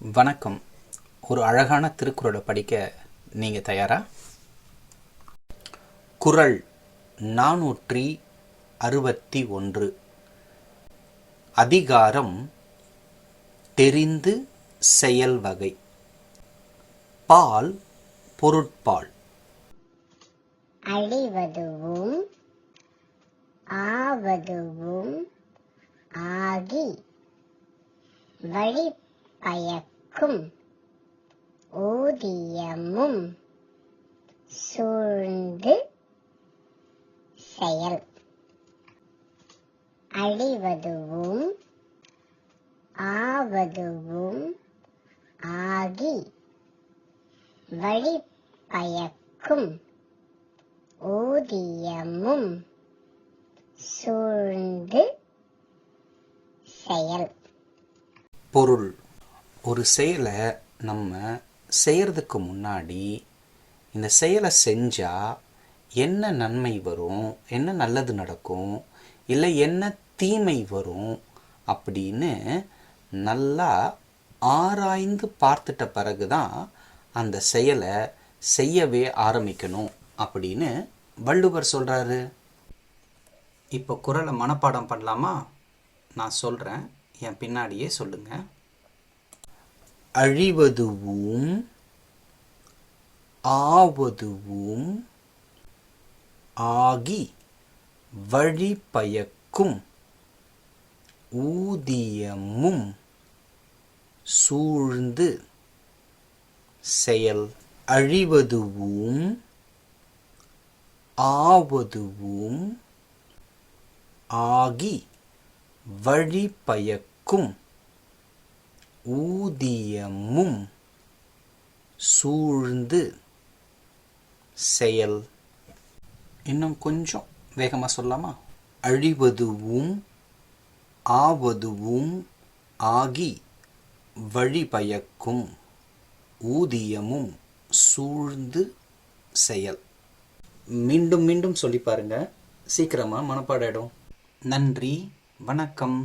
வணக்கம். ஒரு அழகான திருக்குறளை படிக்க நீங்கள் தயாரா? குறள் 461. அதிகாரம் தெரிந்து செயல் வகை. பால் பொருட்பால். அழிவதுவும் ஆவதுவும் ஆகி வழிபயக்கும் ஊதியமும் சூழ்ந்து செயல். அழிவதுவும் ஆவதுவும் ஆகி வழிபயக்கும் ஊதியமும் சூழ்ந்து செயல். பொருள்: ஒரு செயலை நம்ம செய்கிறதுக்கு முன்னாடி இந்த செயலை செஞ்சால் என்ன நன்மை வரும், என்ன நல்லது நடக்கும், இல்லை என்ன தீமை வரும் அப்படின்னு நல்லா ஆராய்ந்து பார்த்துட்ட பிறகு தான் அந்த செயலை செய்யவே ஆரம்பிக்கணும் அப்படின்னு வள்ளுவர் சொல்கிறாரு. இப்போ குறளை மனப்பாடம் பண்ணலாமா? நான் சொல்கிறேன், என் பின்னாடியே சொல்லுங்க. அழிவதுவும் ஆவதுவும் ஆகி வழிபயக்கும் ஊதியமும் சூழ்ந்து செயல். அழிவதுவும் ஆவதுவும் ஆகி வழிபயக்கும் ஊதியமும் சூழ்ந்து செயல். இன்னும் கொஞ்சம் வேகமாக சொல்லலாமா? அழிவதுவும் ஆவதுவும் ஆகி வழிபயக்கும் ஊதியமும் சூழ்ந்து செயல். மீண்டும் மீண்டும் சொல்லி பாருங்க, சீக்கிரமாக மனப்பாடம் ஆயிடும். நன்றி, வணக்கம்.